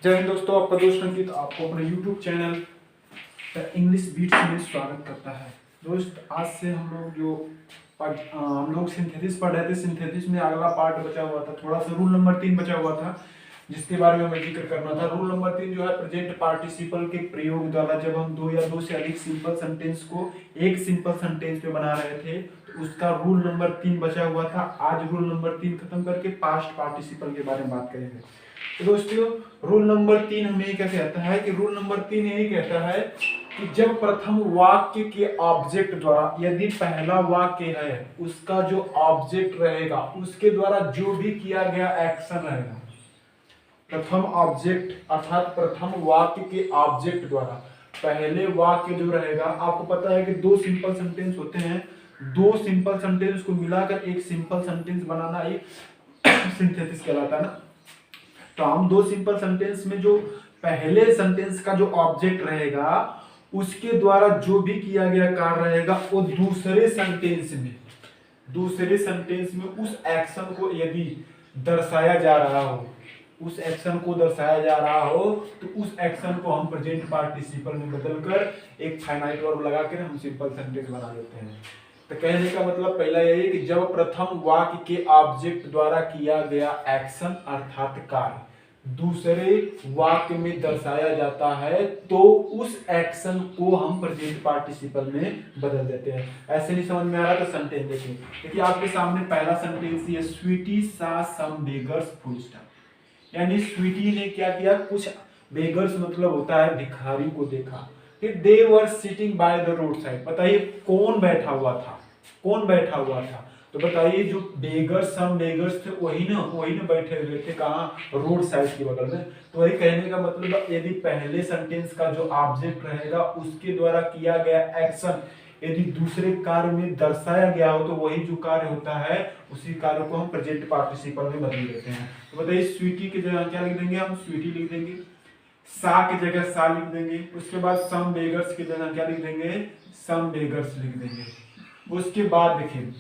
जय हिंद दोस्तों, आपका दोस्त अंकित आपको अपने YouTube चैनल इंग्लिश बीट्स में स्वागत करता है। दोस्त, आज से हम लोग सिंथेसिस पढ़ रहे थे। सिंथेसिस में अगला पार्ट बचा हुआ था, थोड़ा सा रूल नंबर 3 बचा हुआ था जिसके बारे में हमें जिक्र करना था। रूल नंबर 3 जो है प्रेजेंट पार्टिसिपल के प्रयोग द्वारा जब हम दो या दो से अधिक सिंपल सेंटेंस को एक सिंपल सेंटेंस में बना रहे थे तो उसका रूल नंबर 3 बचा हुआ था। आज रूल नंबर 3 खत्म करके पास्ट पार्टिसिपल के बारे में बात करेंगे। तो दोस्तों, रूल नंबर 3 हमें क्या कहता है कि रूल नंबर 3 यही कहता है कि जब प्रथम वाक्य के ऑब्जेक्ट द्वारा, यदि पहला वाक्य है उसका जो ऑब्जेक्ट रहेगा उसके द्वारा जो भी किया गया एक्शन रहेगा, प्रथम ऑब्जेक्ट अर्थात प्रथम वाक्य के ऑब्जेक्ट द्वारा पहले वाक्य जो रहेगा, आपको पता है कि दो सिंपल सेंटेंस होते हैं, दो सिंपल सेंटेंस को मिलाकर एक सिंपल सेंटेंस बनाना एक सिंथेसिस कहलाता है ना। तो हम दो सिंपल सेंटेंस में जो पहले सेंटेंस का जो ऑब्जेक्ट रहेगा उसके द्वारा जो भी किया गया कार्य रहेगा वो दूसरे सेंटेंस में उस एक्शन को यदि दर्शाया जा रहा हो, उस एक्शन को दर्शाया जा रहा हो तो उस एक्शन को हम प्रेजेंट पार्टिसिपल में बदलकर एक फाइनाइट वर्ब लगाकर हम सिंपल सेंटेंस बना देते हैं। तो कहने का मतलब पहला यही है कि जब प्रथम वाक्य के ऑब्जेक्ट द्वारा किया गया एक्शन अर्थात कार्य दूसरे वाक्य में दर्शाया जाता है तो उस एक्शन को हम प्रेजेंट पार्टिसिपल में बदल देते हैं। ऐसे नहीं समझ में आ रहा तो सेंटेंस देखिए। देखिए आपके सामने पहला सेंटेंस ये स्वीटी सा सम बेगर्स फुल स्टॉप। यानी स्वीटी ने क्या किया, कुछ बेगर्स मतलब होता है भिखारी को देखा। फिर they were sitting by the roadside. बताइए कौन बैठा हुआ था, कौन बैठा हुआ था? तो बताइए जो बेगर्स, सम बेगर्स थे वही ना बैठे हुए थे कहाँ, रोड साइड के बगल में। तो वही कहने का मतलब यदि पहले सेंटेंस का जो ऑब्जेक्ट रहेगा उसके द्वारा किया गया एक्शन यदि दूसरे कार्य में दर्शाया गया हो तो वही जो कार्य होता है उसी कार्य को हम प्रेजेंट पार्टिसिपल में बदल देते हैं। तो बताइए स्वीटी की जगह क्या लिख देंगे, हम स्वीटी लिख देंगे, सा की जगह सा लिख देंगे, उसके बाद सम बेगर्स की जगह क्या लिख देंगे, सम बेगर्स लिख देंगे। उसके बाद देखिए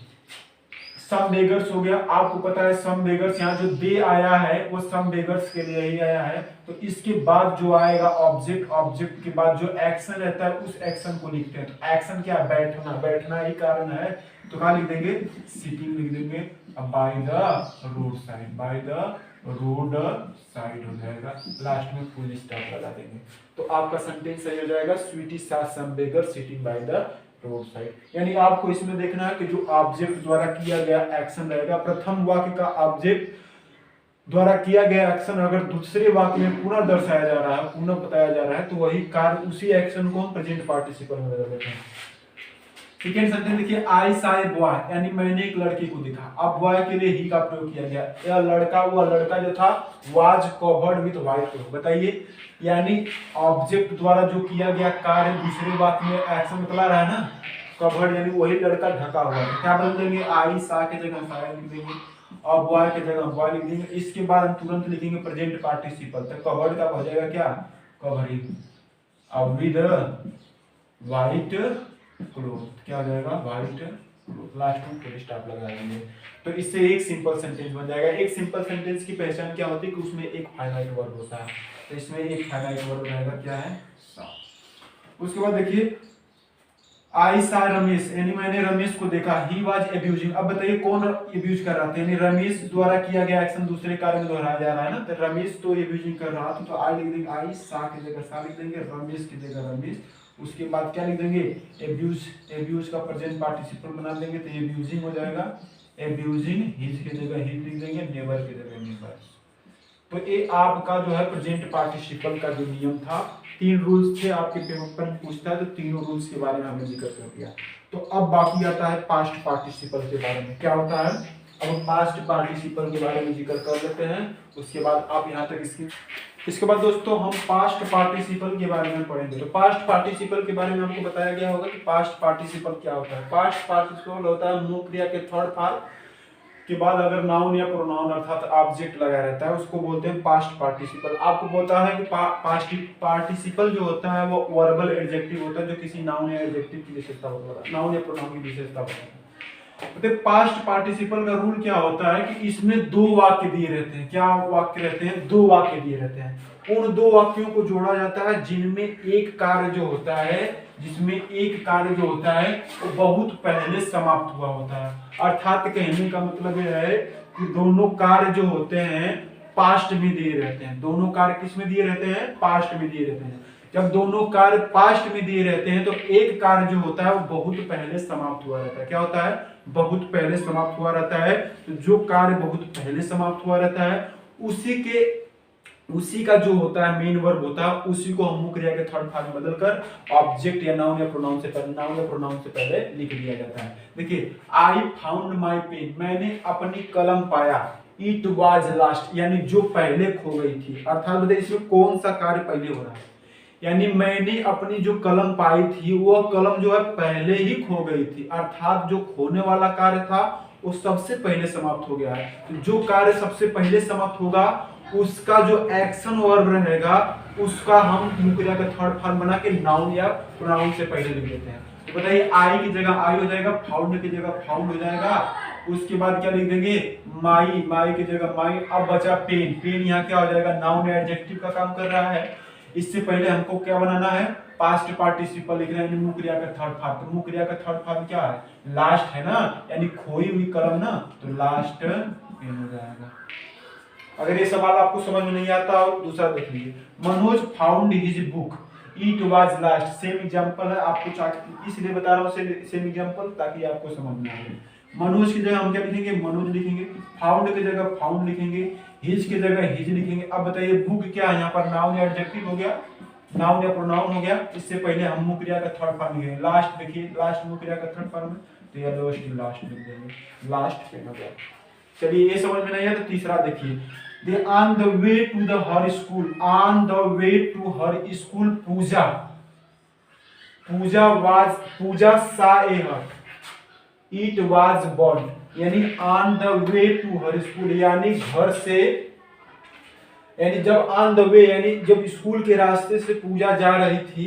सम बेगर्स हो गया, आपको पता है सम बेगर्स, यहाँ जो दे आया है वो सम बेगर्स के लिए ही आया है। तो इसके बाद जो आएगा ऑब्जेक्ट, ऑब्जेक्ट के बाद जो एक्शन रहता है उस एक्शन को लिखते हैं। तो एक्शन क्या, बैठना, बैठना ही कारण है तो क्या लिख देंगे, सिटिंग लिख देंगे। अब bye the road side, bye the road side हो जाएगा, लास्ट में फुल स्टॉप लगा देंगे। तो आपका सेंटेंस सही हो जाएगा, स्वीटी सा some beggar sitting by the roadside. यानी आपको इसमें देखना है कि जो ऑब्जेक्ट द्वारा किया गया एक्शन रहेगा, प्रथम वाक्य का ऑब्जेक्ट द्वारा किया गया एक्शन अगर दूसरे वाक्य में पुनः दर्शाया जा रहा है, पुनः बताया जा रहा है तो वही कार्य, उसी एक्शन को हम प्रेजेंट पार्टिसिपल में बदल देते हैं। सेकेंड सेंटेंस देखिए, आई सा ए बॉय, यानी मैंने एक लड़के को देखा। अब बॉय के लिए ही का प्रयोग किया गया। यह लड़का, वह लड़का जो था was covered with white cloth. बताइए यानी ऑब्जेक्ट द्वारा जो किया गया कार्य दूसरे वाक्य में एक्शन बतला रहा है ना, कवर्ड यानी वही लड़का ढका हुआ है। क्या बदल देंगे, आई सा की जगह सा लिख देंगे और बॉय की जगह बॉय लिख देंगे। इसके बाद हम तुरंत लिखेंगे प्रेजेंट पार्टिसिपल। तो कवर्ड का हो जाएगा क्या, कवरिंग। अब विद व्हाइट क्लोथ क्या हो जाएगा, व्हाइट क्लोथ, लास्ट में फुल स्टॉप लगा देंगे। तो इससे एक सिंपल सेंटेंस बन जाएगा। एक सिंपल सेंटेंस की पहचान क्या होती है कि उसमें एक फाइनाइट वर्ब होता है। तो इसमें एक फाइनाइट वर्ब रहेगा, क्या है, सा। उसके बाद देखिए आई सा रमेश, यानी मैंने रमेश को देखा। He was abusing. अब बताइए कौन एब्यूज कर रहा था, यानी रमेश द्वारा किया गया एक्शन दूसरे कार्य में दोहराया जा रहा है ना, तो रमेश तो एब्यूजिंग कर रहा था। तो आई लिख देंगे, आई सा की जगह सा लिख देंगे, रमेश की जगह रमेश। उसके बाद क्या लिख देंगे, एब्यूज, एब्यूज का प्रेजेंट पार्टिसिपल बना देंगे तो एब्यूजिंग हो जाएगा। एब्यूजिंग, हिज की जगह हिज लिख देंगे, नेवर की जगह नेवर। तो ये आपका जो है प्रेजेंट पार्टिसिपल का जो नियम था, 3 रूल्स थे। आपके पेपर में पूछता है तो तीनों रूल्स के बारे में हमने जिक्र कर दिया। तो अब बाकी आता है पास्ट पार्टिसिपल के बारे में। क्या होता है, अब पास्ट पार्टिसिपल के बारे में जिक्र कर लेते हैं। उसके बाद आप यहाँ तक इसके बाद दोस्तों हम पास्ट पार्टिसिपल के बारे में पढ़ेंगे। तो पास्ट पार्टिसिपल के बारे में आपको बताया गया होगा कि पास्ट पार्टिसिपल क्या होता है। पास्ट पार्टिसिपल होता है मुख्य क्रिया के थर्ड फॉर्म के बाद अगर नाउन या प्रोनाउन अर्थात ऑब्जेक्ट लगा रहता है उसको बोलते हैं पास्ट पार्टिसिपल। आपको बोलता है कि पास्ट पार्टिसिपल जो होता है वो वर्बल एडजेक्टिव होता है जो किसी नाउन या एडजेक्टिव की विशेषता होता है, नाउन या प्रोनाउन की विशेषता होता है। तो पास्ट पार्टिसिपल का रूल क्या होता है कि इसमें दो वाक्य दिए रहते हैं। क्या वाक्य रहते हैं? दो वाक्य दिए रहते हैं। उन दो वाक्यों को जोड़ा जाता है जिनमें एक कार्य जो होता है, जिसमें एक कार्य जो होता है वो बहुत पहले समाप्त हुआ होता है। अर्थात कहने का मतलब यह है कि दोनों कार्य जो होते हैं पास्ट में दिए रहते हैं। दोनों कार्य किस में दिए रहते हैं? पास्ट में दिए रहते हैं। जब दोनों कार्य पास्ट में दिए रहते हैं तो एक कार्य जो होता है वो बहुत पहले समाप्त हुआ रहता है। क्या होता है? बहुत पहले समाप्त हुआ रहता है। तो जो कार्य बहुत पहले समाप्त हुआ रहता है उसी का जो होता है मेन वर्ब होता है, उसी को हम मुख्य क्रिया के थर्ड फॉर्म में बदलकर ऑब्जेक्ट या नाउन या प्रोनाउन से पहले लिख दिया जाता है। देखिए, आई फाउंड माई पेन, मैंने अपनी कलम पाया। इट वाज लास्ट, यानी जो पहले खो गई थी। अर्थात बताइए इसमें कौन सा कार्य पहले हो रहा है? यानी मैंने अपनी जो कलम पाई थी वह कलम जो है पहले ही खो गई थी। अर्थात जो खोने वाला कार्य था वो सबसे पहले समाप्त हो गया है। तो जो कार्य सबसे पहले समाप्त होगा उसका जो एक्शन वर्ब रहेगा उसका हम मुख्य क्रिया का थर्ड फॉर्म बना के नाउन या प्रोनाउन से पहले लिख देते हैं। तो बताइए, आई की जगह आई हो जाएगा, फाउंड की जगह फाउंड हो जाएगा। उसके बाद क्या लिख देंगे? माई, माई की जगह माई। अब बचा पेन, पेन यहाँ क्या हो जाएगा? नाउन या एडजेक्टिव का काम कर रहा है। इससे पहले हमको क्या बनाना है? पास्ट पार्टिसिपल लिख रहे हैं, मुख्य क्रिया का थर्ड फॉर्म। तो मुख्य क्रिया का थर्ड फॉर्म क्या है? लास्ट है ना, यानी खोई हुई कलम ना, तो लास्ट पेन हो जाएगा। अगर ये सवाल आपको समझ में नहीं आता हो, दूसरा देख लीजिए। Manoj found his book, it was last. Same example है, आपको इसलिए बता रहा हूँ सेम एग्जांपल ताकि आपको समझ में आए। मनोज की जगह हम क्या लिखेंगे? मनोज लिखेंगे। फाउंड की जगह फाउंड लिखेंगे। हिज की जगह हिज लिखेंगे। अब बताइए बुक क्या है यहाँ पर? नाउन या एडजेक्टिव हो गया, नाउन या प्रोनाउन हो गया। इससे पहले हम मुख्य क्रिया का थर्ड फॉर्म लिखेंगे। लास्ट देखिए, लास्ट मुख्य क्रिया का थर्ड फॉर्म है, तो यह लास्ट लिख देंगे। लास्ट पेन हो गया। चलिए, ये समझ में नहीं है तो तीसरा देखिए। They on the way to the her school, on the way to her school, Puja saw a hut, it was born। यानी on the way to her school, यानी घर से, यानी जब on the way यानी जब स्कूल के रास्ते से पूजा जा रही थी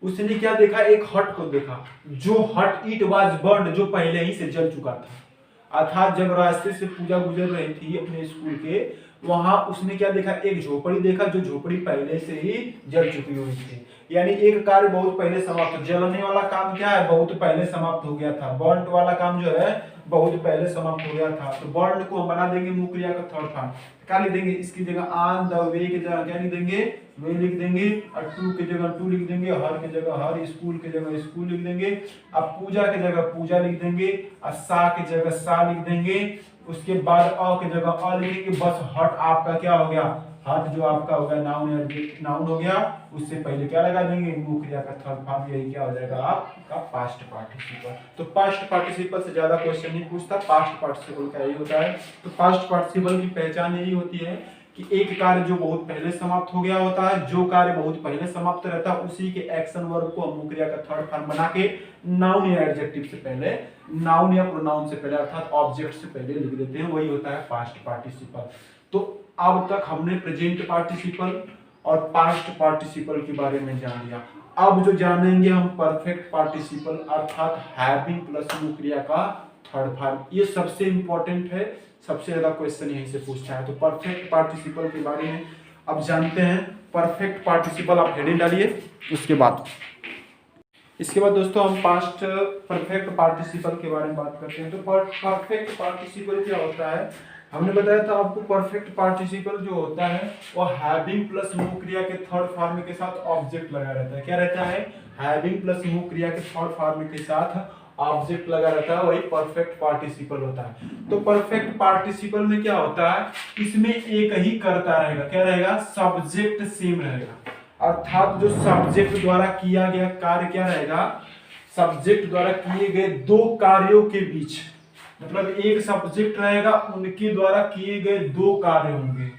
उसने क्या देखा? एक हट को देखा। जो हट इट वाज बर्न, जो पहले ही से जल चुका था। अर्थात जब रास्ते से पूजा गुजर रही थी अपने स्कूल के, वहां उसने क्या देखा? एक झोपड़ी देखा, जो झोपड़ी पहले से ही जल चुकी हुई थी। यानी एक कार्य बहुत पहले समाप्त। जलने वाला काम क्या है? बहुत पहले समाप्त हो गया था। बर्न वाला काम जो है बहुत पहले समाप्त हो गया था। तो बर्न को हम बना देंगे मुख्य क्रिया का थर्ड फॉर्म। क्या लिख देंगे? इसकी जगह ऑन द वे की जगह क्या लिख देंगे? वे लिख देंगे। और टू की जगह टू लिख देंगे। हर की जगह हर, स्कूल की जगह स्कूल लिख देंगे। अब पूजा की जगह पूजा लिख देंगे। और सा की जगह सा लिख देंगे। उसके बाद अ की जगह अ लिखेंगे। बस हट आपका क्या हो गया? हट जो आपका हो गया नाउन हो गया। उससे पहले क्या लगा देंगे? मुख्य क्रिया का थर्ड फॉर्म। यही क्या हो जाएगा? आपका पास्ट पार्टिसिपल। तो पास्ट पार्टिसिपल से ज्यादा क्वेश्चन नहीं पूछता, पास्ट पार्टिसिपल का यही होता है। तो पास्ट पार्टिसिपल की पहचान यही होती है कि एक कार्य जो बहुत पहले समाप्त हो गया होता है, जो कार्य बहुत पहले समाप्त रहता है उसी के एक्शन वर्ब को हम मुख्य क्रिया का थर्ड फॉर्म बना के नाउन या एडजेक्टिव से पहले, नाउन या प्रोनाउन से पहले अर्थात ऑब्जेक्ट से पहले लिख देते हैं। वही होता है पास्ट पार्टिसिपल। तो अब तक हमने प्रेजेंट पार्टिसिपल और पास्ट पार्टिसिपल के बारे में जान लिया। अब जो जानेंगे हम परफेक्ट पार्टिसिपल अर्थात हैविंग प्लस मुख्य क्रिया का थर्ड फॉर्म। ये सबसे इंपॉर्टेंट है, सबसे ज्यादा क्वेश्चन यहीं से पूछता है। तो परफेक्ट पार्टिसिपल के बारे में अब जानते हैं। परफेक्ट पार्टिसिपल आप हेडिंग डालिए। इसके बाद दोस्तों हम पास्ट परफेक्ट पार्टिसिपल के बारे में बात करते हैं। तो परफेक्ट पार्टिसिपल क्या होता है? हमने बताया था आपको, परफेक्ट पार्टिसिपल जो होता है वो हैविंग प्लस मुख्य क्रिया के थर्ड फॉर्म के साथ ऑब्जेक्ट लगा रहता है। क्या रहता है? हैविंग प्लस मुख्य क्रिया के थर्ड फॉर्म के साथ ऑब्जेक्ट लगा रहता है, वही परफेक्ट पार्टिसिपल होता है। तो परफेक्ट पार्टिसिपल में क्या होता है? इसमें एक ही कर्ता रहेगा। क्या रहेगा? सब्जेक्ट सेम रहेगा। अर्थात जो सब्जेक्ट द्वारा किया गया कार्य क्या रहेगा? सब्जेक्ट द्वारा किए गए दो कार्यों के बीच, मतलब एक सब्जेक्ट रहेगा, उनके द्वारा किए गए दो कार्य होंगे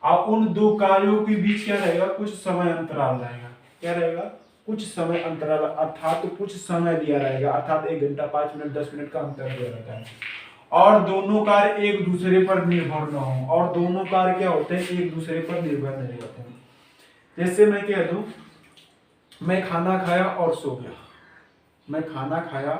और उन दो कार्यों के बीच क्या रहेगा? कुछ समय अंतराल रहेगा। क्या रहेगा? कुछ समय अंतराल, अर्थात तो कुछ समय दिया रहेगा। अर्थात 1 घंटा 5 मिनट 10 मिनट का अंतर दिया रहता है। और दोनों कार्य एक दूसरे पर निर्भर न हो। और दोनों कार्य क्या होते हैं? एक दूसरे पर निर्भर नहीं होते हैं। जैसे मैं कह दूं, मैं खाना खाया और सो गया। मैं खाना खाया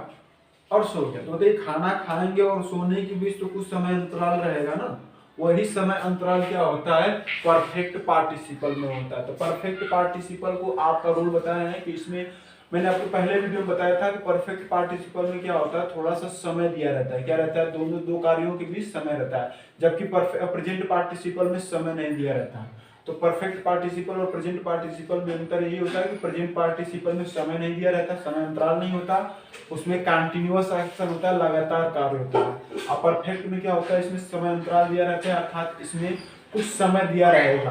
और सो गया। तो बताइए खाना खाएंगे और सोने के बीच तो कुछ समय अंतराल रहेगा ना, वही समय अंतराल क्या होता है, परफेक्ट पार्टिसिपल में होता है। तो परफेक्ट पार्टिसिपल को आपका रूल बताया है कि इसमें मैंने आपको पहले वीडियो में बताया था कि परफेक्ट पार्टिसिपल में क्या होता है, थोड़ा सा समय दिया रहता है। क्या रहता है, दोनों दो कार्यों के बीच समय रहता है, जबकि प्रेजेंट पार्टिसिपल में समय नहीं दिया रहता है। तो परफेक्ट पार्टिसिपल और प्रेजेंट पार्टिसिपल में अंतर यही होता है कि प्रेजेंट पार्टिसिपल में समय नहीं दिया रहता, समय अंतराल नहीं होता, उसमें कंटिन्यूअस एक्शन होता है, लगातार कार्य होता है। और परफेक्ट में क्या होता है, इसमें समय अंतराल दिया रहता है, अर्थात इसमें कुछ समय दिया रहेगा।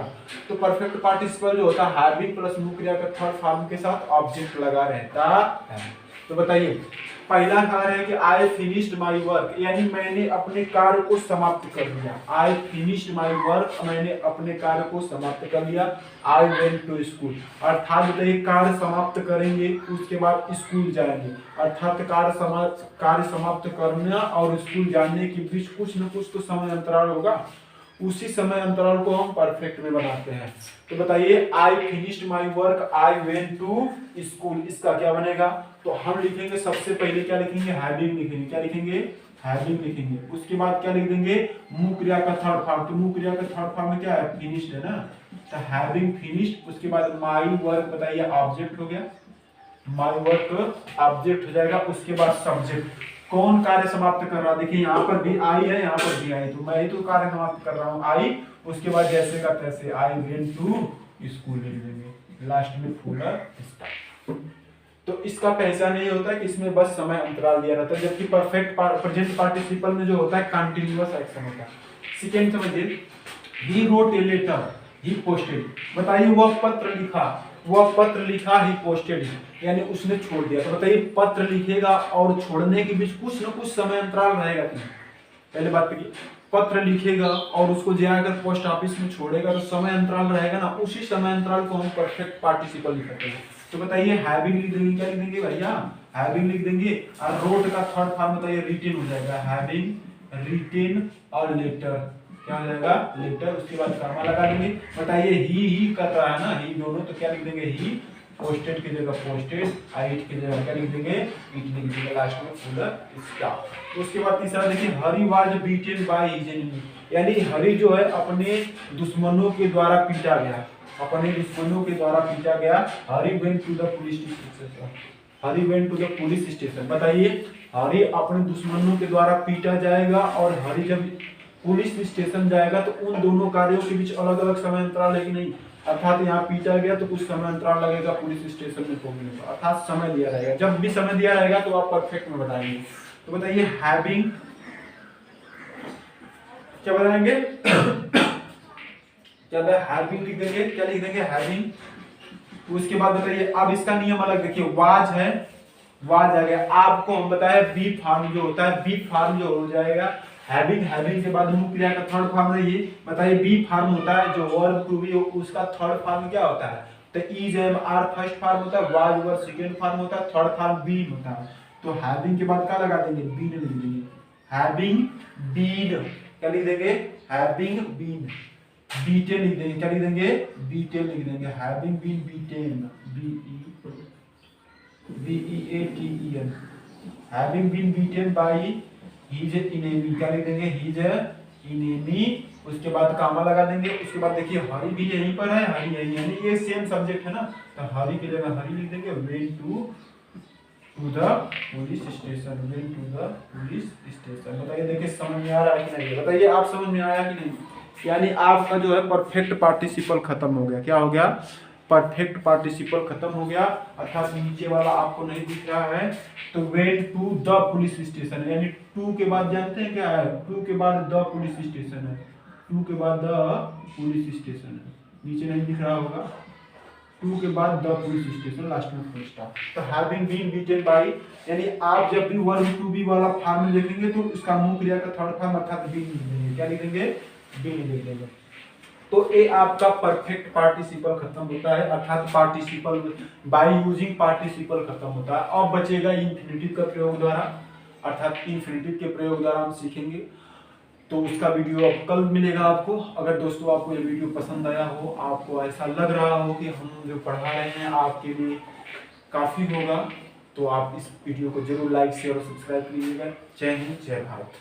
तो परफेक्ट पार्टिसिपल जो होता है हैविंग प्लस मुख्य क्रिया का थर्ड फॉर्म के साथ ऑब्जेक्ट लगा रहता है। तो बताइए पहला कार्य है कि आई फिनिश्ड माई वर्क, यानी मैंने अपने कार्य को समाप्त कर दिया। आई फिनिश्ड माई वर्क, मैंने अपने कार्य को समाप्त कर लिया। आई वेंट टू स्कूल, अर्थात बताइए कार्य समाप्त करेंगे उसके बाद स्कूल जाएंगे, अर्थात कार्य समाप्त करना और स्कूल जाने के बीच कुछ न कुछ तो समय अंतराल होगा, उसी समय अंतराल को हम परफेक्ट में बनाते हैं। तो बताइए I finished my work, I went to school, इसका क्या बनेगा, तो हम लिखेंगे सबसे पहले क्या लिखेंगे, हैविंग लिखेंगे। क्या लिखेंगे, हैविंग लिखेंगे। उसके बाद क्या लिख देंगे, मुख्य क्रिया का थर्ड फॉर्म। तो मुख्य क्रिया का थर्ड फॉर्म में क्या है, फिनिश्ड है ना, तो हैविंग फिनिश्ड। उसके बाद माई वर्क बताइए ऑब्जेक्ट हो गया, माई वर्क ऑब्जेक्ट हो जाएगा। उसके बाद सब्जेक्ट, कौन कार्य समाप्त कर रहा है, देखिए यहाँ पर भी आई है, यहाँ पर भी आई, तो मैं ही तो कार्य समाप्त कर रहा हूँ, आई। उसके बाद जैसे का तैसे आई वेंट टू स्कूल लिख देंगे, लास्ट में फुल स्टॉप। तो इसका पहचान यही होता है कि इसमें बस समय अंतराल दिया रहता है, जबकि परफेक्ट प्रेजेंट पार्टिसिपल में जो होता है कंटिन्यूअस एक्शन होता है। सेकेंड समझिए, he wrote a letter, he posted, बताइए वह पत्र लिखा, वह पत्र लिखा, ही पोस्टेड, यानी उसने छोड़ दिया। तो बताइए पत्र लिखेगा और छोड़ने के बीच कुछ न कुछ समय अंतराल रहेगा कि नहीं, पहले बात करिए, पत्र लिखेगा और उसको जाकर पोस्ट ऑफिस में छोड़ेगा तो समय अंतराल रहेगा ना, उसी समय अंतराल को हम परफेक्ट पार्टिसिपल लिखते हैं। तो बताइए हैविंग लिख देंगे, क्या लिख देंगे भैया, हैविंग लिख देंगे। और रोट का थर्ड फॉर्म बताइए रिटेन हो जाएगा, हैविंग रिटेन, और लेटर क्या हो जाएगा, लेटर। उसके बाद कॉमा लगा देंगे। बताइए ही कर रहा है ना, ही दोनों, तो क्या लिख देंगे, ही पोस्टेड की जगह पोस्टेड, इट की जगह क्या लिख देंगे, इट लिख देंगे, लास्ट में फुल स्टॉप। उसके बाद तीसरा देखिए, Hari was beaten by his enemy, यानी हरी जो है अपने दुश्मनों के द्वारा पीटा गया, अपने दुश्मनों के द्वारा पीटा गया। Hari went to the police station, Hari went to the police station. बताइए हरी अपने दुश्मनों के द्वारा पीटा जाएगा और हरी जब पुलिस स्टेशन जाएगा तो उन दोनों कार्यों के बीच अलग अलग समय अंतराल है कि नहीं, अर्थात यहाँ पीटा गया तो कुछ समय अंतराल लगेगा पुलिस स्टेशन में पहुंचने का, अर्थात समय दिया रहेगा। जब भी समय दिया रहेगा तो आप परफेक्ट में बताएंगे। तो बताइए हैविंग क्या बताएंगे क्या हैविंग लिख देंगे, क्या लिख देंगे, हैविंग। उसके बाद बताइए अब इसका नियम अलग देखिए, वाज है, वाज आ गया, आपको हम बताया बी फार्म जो होता है, बी फार्म जो हो जाएगा हैविंग, हैविंग के बाद मुख्य क्रिया का थर्ड फॉर्म है ये। बताइए बी फार्म होता है जो वर्ब टू बी, उसका थर्ड फॉर्म क्या होता है, तो is am are first form होता है, वाज वर सेकंड फॉर्म होता है, थर्ड फॉर्म बीन होता है। तो हैविंग के बाद क्या लगा देंगे, बीन लिख देंगे, हैविंग बीन, क्या लिख देंगे, हैविंग बीन। बीटेन लिख देंगे, क्या लिख देंगे, बीटेन लिख देंगे, having been beaten, BEATEN, having been beaten by his enemy, क्या लिख देंगे, हिज इनेमी। उसके बाद कामा लगा देंगे। उसके बाद देखिए हरी भी यहीं पर है, हरी यहीं, यानी ये सेम सब्जेक्ट है ना, तो हरी की जगह हरी लिख देंगे। Went to the police station, went to the police station. बताइए देखिए समझ में आ रहा है कि नहीं, बताइए आप समझ में आया कि नहीं, यानी आपका जो है परफेक्ट पार्टिसिपल खत्म हो गया। क्या हो गया, परफेक्ट पार्टिसिपल खत्म हो गया, अर्थात नीचे वाला आपको नहीं दिख रहा है। तो went to the police station, यानी टू के बाद जानते हैं क्या है, टू के बाद द पुलिस स्टेशन है, टू के बाद द पुलिस स्टेशन है, नीचे नहीं दिख रहा होगा, टू के बाद द पुलिस स्टेशन, लास्ट में फुल स्टॉप। तो हैविंग बीन बीटेन बाय, यानी आप जब भी वर्ब टू बी वाला फॉर्म लिखेंगे तो इसका मुख्य क्रिया का थर्ड फॉर्म अर्थात बीन लिख देंगे, क्या लिख देंगे, बीन लिख देंगे। तो ये आपका परफेक्ट पार्टिसिपल खत्म होता है, अर्थात पार्टिसिपल बाय यूजिंग पार्टिसिपल खत्म होता है। अब बचेगा इंफिनिटिव का प्रयोग द्वारा, अर्थात इंफिनिटिव के प्रयोग द्वारा हम सीखेंगे। तो उसका वीडियो अब कल मिलेगा आपको। अगर दोस्तों आपको ये वीडियो पसंद आया हो, आपको ऐसा लग रहा हो कि हम जो पढ़ा रहे हैं आपके लिए काफ़ी होगा, तो आप इस वीडियो को जरूर लाइक शेयर और सब्सक्राइब कीजिएगा। जय हिंद, जय भारत।